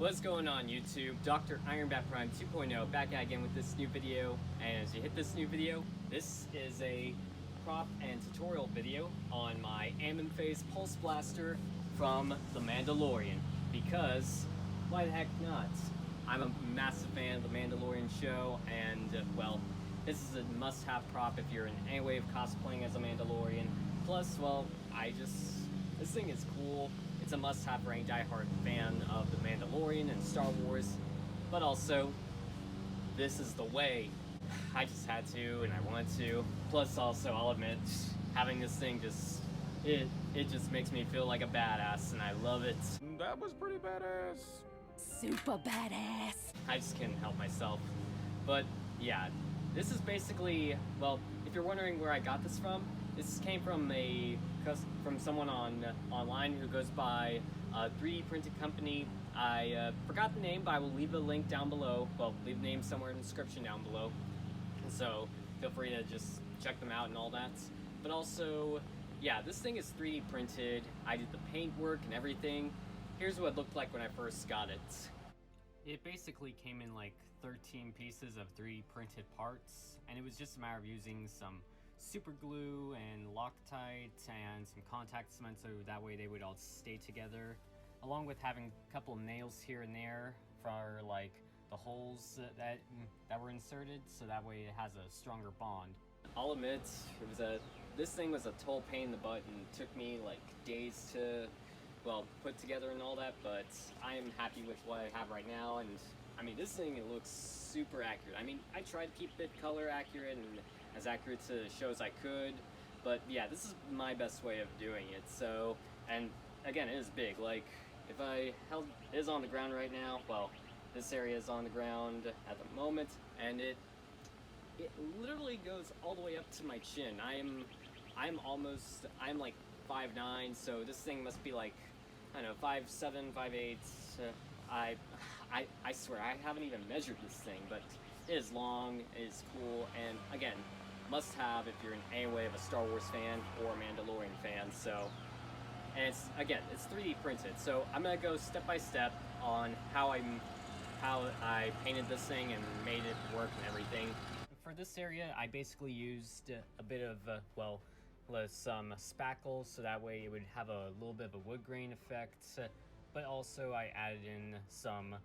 What's going on YouTube? Dr. Ironbat Prime 2.0 back at again with this new video, and as you hit this new video, this is a prop and tutorial video on my Amban Phase Pulse Blaster from The Mandalorian, because why the heck not? I'm a massive fan of The Mandalorian show, and well, this is a must-have prop if you're in any way of cosplaying as a Mandalorian. Plus, well, this thing is cool. It's a must-have for any diehard fan of The Mandalorian and Star Wars, but also, this is the way. I just had to, and I wanted to. Plus, also, I'll admit, having this thing it just makes me feel like a badass, and I love it. That was pretty badass. Super badass. I just can't help myself. But, yeah, this is basically, well, if you're wondering where I got this from, this came from someone online who goes by a 3D printed company. I forgot the name, but I will leave a link down below. Well, leave the name somewhere in the description down below. So feel free to just check them out and all that. But also, yeah, this thing is 3D printed. I did the paint work and everything. Here's what it looked like when I first got it. It basically came in like 13 pieces of 3D printed parts, and it was just a matter of using some super glue and Loctite and some contact cement so that way they would all stay together, along with having a couple of nails here and there for like the holes that were inserted, so that way it has a stronger bond. I'll admit, this thing was a total pain in the butt and took me like days to, well, put together and all that, but I am happy with what I have right now. And I mean, this thing, it looks super accurate. I mean, I tried to keep it color accurate and as accurate to the show as I could, but yeah, this is my best way of doing it. So, and again, it is big. Like, if I held it is on the ground right now, well, this area is on the ground at the moment, and it literally goes all the way up to my chin. I'm like 5'9", so this thing must be like, I don't know, 5'7", 5'8". I swear, I haven't even measured this thing, but it is long, it is cool, and again, must have if you're in any way of a Star Wars fan or a Mandalorian fan. So, and it's 3D printed, so I'm gonna go step by step on how I painted this thing and made it work and everything. For this area, I basically used a bit of some spackle, so that way it would have a little bit of a wood grain effect, but also I added in some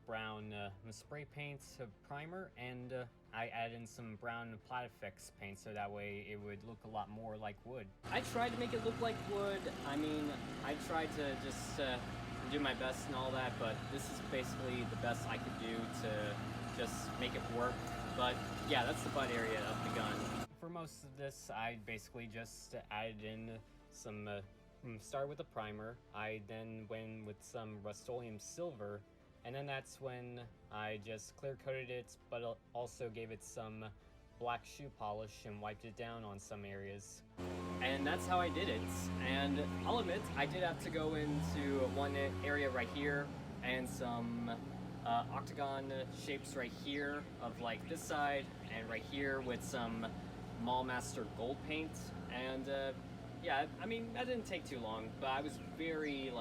brown spray paint primer, and I added in some brown Platifix paint, so that way it would look a lot more like wood. I tried to make it look like wood. I mean, I tried to just do my best and all that, but this is basically the best I could do to just make it work. But yeah, that's the butt area of the gun. For most of this, I basically just added in some, started with a primer. I then went with some Rust-Oleum silver, and then that's when I just clear coated it, but also gave it some black shoe polish and wiped it down on some areas. And that's how I did it. And I'll admit, I did have to go into one area right here and some octagon shapes right here of like this side and right here with some Maulmaster gold paint. And yeah, I mean, that didn't take too long, but I was very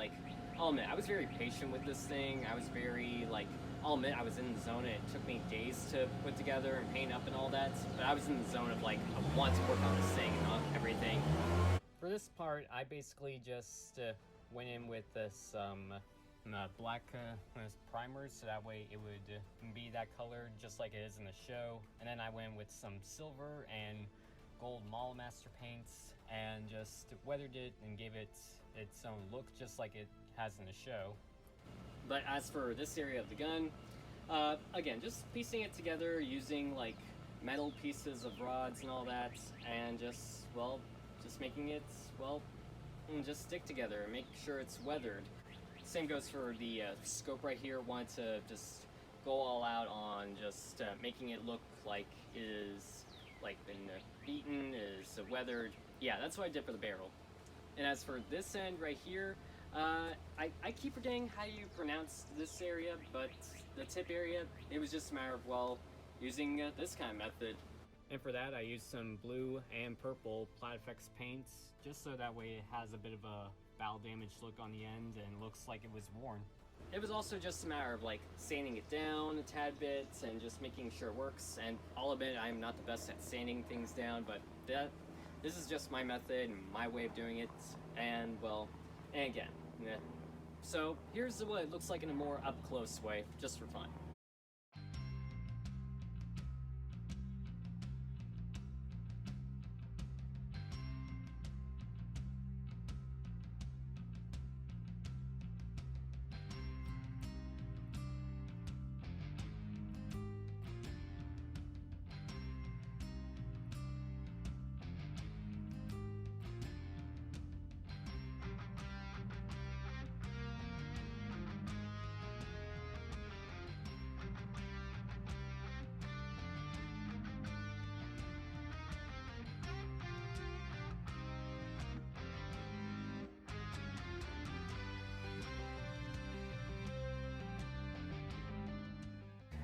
I'll admit, I was very patient with this thing. I was very I'll admit, I was in the zone, and it took me days to put together and paint up and all that, but I was in the zone of I want to work on this thing and everything. For this part, I basically just went in with this black primer, so that way it would be that color just like it is in the show. And then I went with some silver and gold Maulmaster paints and just weathered it and gave it its own look just like it has in the show. But as for this area of the gun, again, just piecing it together using metal pieces of rods and all that, and just making it, just stick together and make sure it's weathered. Same goes for the scope right here. Wanted to just go all out on just making it look like it is been beaten, is weathered. Yeah, that's what I did for the barrel. And as for this end right here, I keep forgetting how you pronounce this area, but the tip area, it was just a matter of, using this kind of method. And for that, I used some blue and purple Platifix paints, just so that way it has a bit of a battle damage look on the end and looks like it was worn. It was also just a matter of like sanding it down a tad bit and just making sure it works. And I'll admit I'm not the best at sanding things down, but this is just my method and my way of doing it. And well, and again, yeah. So here's what it looks like in a more up close way, just for fun.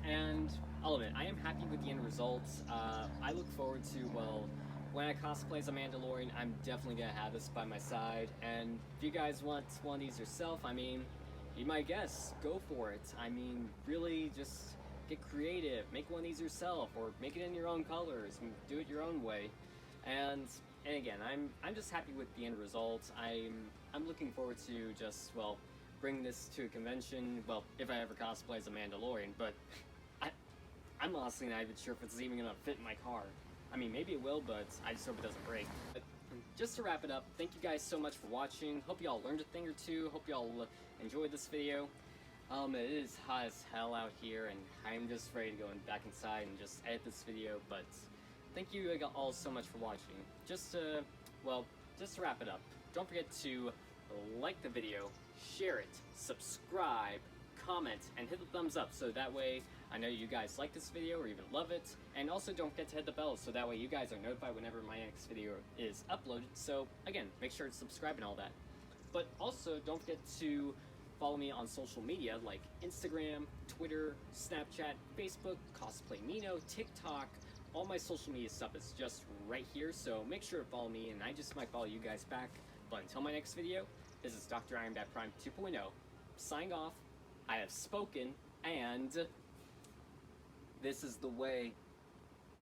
And I'll admit, I am happy with the end results. I look forward to, well, when I cosplay as a Mandalorian, I'm definitely gonna have this by my side. And if you guys want one of these yourself, I mean, be my guest, go for it. I mean, really just get creative, make one of these yourself, or make it in your own colors, and do it your own way. And again, I'm just happy with the end result. I'm looking forward to just, well, bring this to a convention, well, if I ever cosplay as a Mandalorian, but I'm honestly not even sure if it's even gonna fit in my car. I mean, maybe it will, but I just hope it doesn't break. But just to wrap it up, thank you guys so much for watching. Hope y'all learned a thing or two. Hope y'all enjoyed this video. It is hot as hell out here, and I'm just ready to go back inside and just edit this video, but thank you all so much for watching. Just to wrap it up, don't forget to like the video, share it, subscribe, comment, and hit the thumbs up so that way I know you guys like this video or even love it. And also don't forget to hit the bell so that way you guys are notified whenever my next video is uploaded. So again, make sure to subscribe and all that. But also don't forget to follow me on social media like Instagram, Twitter, Snapchat, Facebook, Cosplay Nino, TikTok. All my social media stuff is just right here, so make sure to follow me, and I just might follow you guys back. But until my next video, this is Dr. Amban Prime 2.0, signing off. I have spoken, and this is the way.